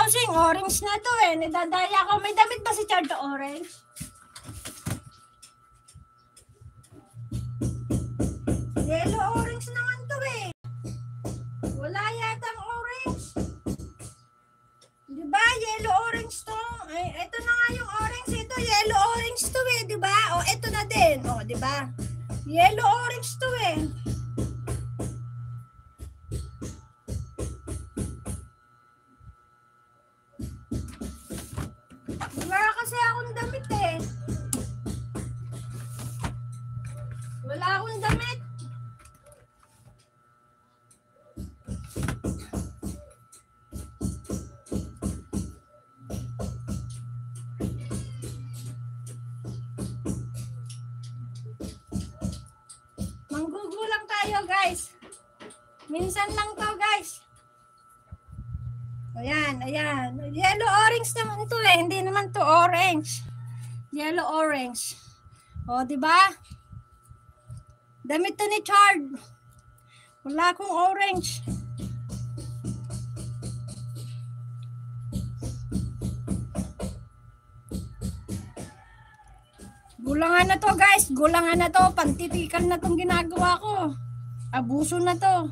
bossing, orange na to eh. Nadadaya ko. May damit ba si Chard orange? Yellow orange naman to eh. Wala yatang orange. Diba? Yellow orange to. Ay, ito na nga yung orange. Ito, yellow orange to eh. Diba? O, ito na din. O, diba? Yellow orange to eh. Wala kasi akong damit eh. Wala akong damit. Manggugulang tayo guys. Minsan lang to guys. Ayan, ayan. Yellow orange naman to eh. Hindi naman to orange. Yellow orange. O, di ba? Damit to ni Chard. Wala akong orange. Gulangan na to guys. Gulangan na to. Pantitikan na tong ginagawa ko. Abuso na to.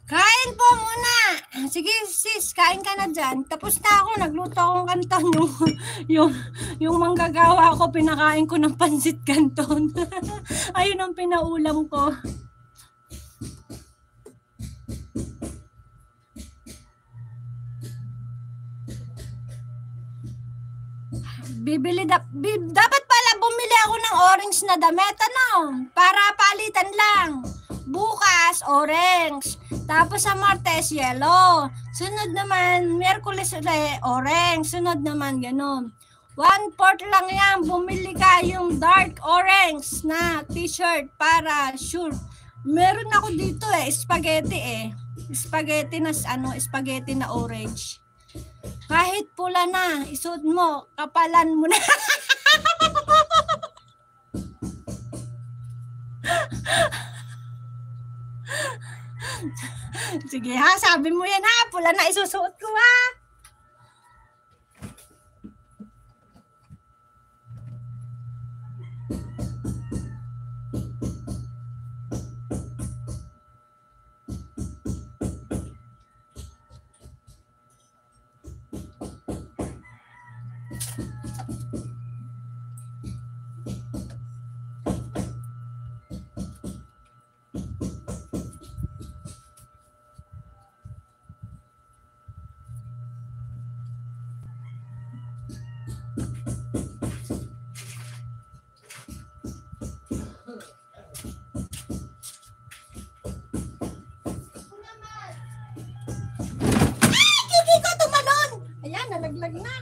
Kain po muna. Sige sis, kain ka na dyan. Tapos na ako. Nagluto akong kanton. Yung manggagawa ko, pinakain ko ng pansit kanton. Ayun ang pinaulam ko. Dapat pala bumili ako ng orange na damit, ano? Para palitan lang. Bukas, orange. Tapos sa Martes, yellow. Sunod naman, Miyerkules, orange. Sunod naman, ganun. 1/4 lang yan. Bumili ka yung dark orange na t-shirt para sure. Meron ako dito eh, spaghetti eh. Spaghetti na, spaghetti na orange. Kahit pula na, isuot mo, kapalan mo na. Sige ha, sabi mo yan ha, pula na isusuot ko ha. Nalaglag na.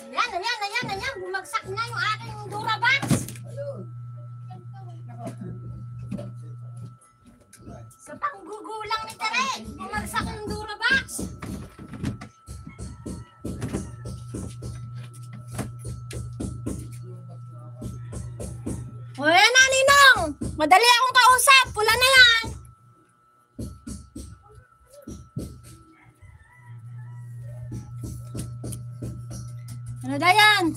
Ayan. Bumagsak na yung aking Durabox. Sa panggugulang ni Tere, bumagsak yung Durabox. O yan na, Ninong. Madali akong kausap. Pula na yan. Ano dayan?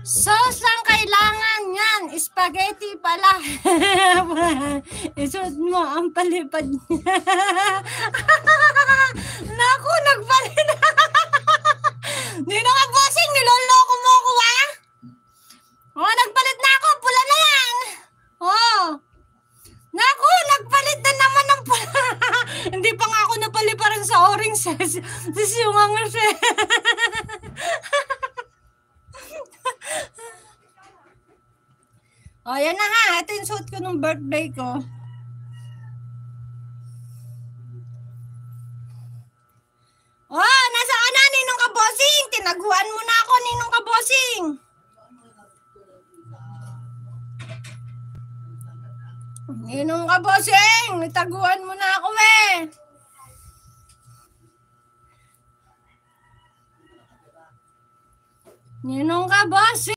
Sauce lang kailangan yan. Spaghetti pala. Isuot mo ang palipad niya. Naku, nagpalit. Hindi na bossing, niloloko mo ko ha? Oh, nagpalit na ako. Pula na yan. Oh. Naku, nagpalit na naman ng pula. Hindi pa nga ako napaliparan sa orange. Tapos yung angas eh. O, yan na ha. Ito yung suit ko nung birthday ko. Oh, nasa ka na, Ninong Kabosing. Tinaguan mo na ako, Ninong Kabosing. Ninong Kabosing, nitaguan mo na ako eh. Ninong Kabosing.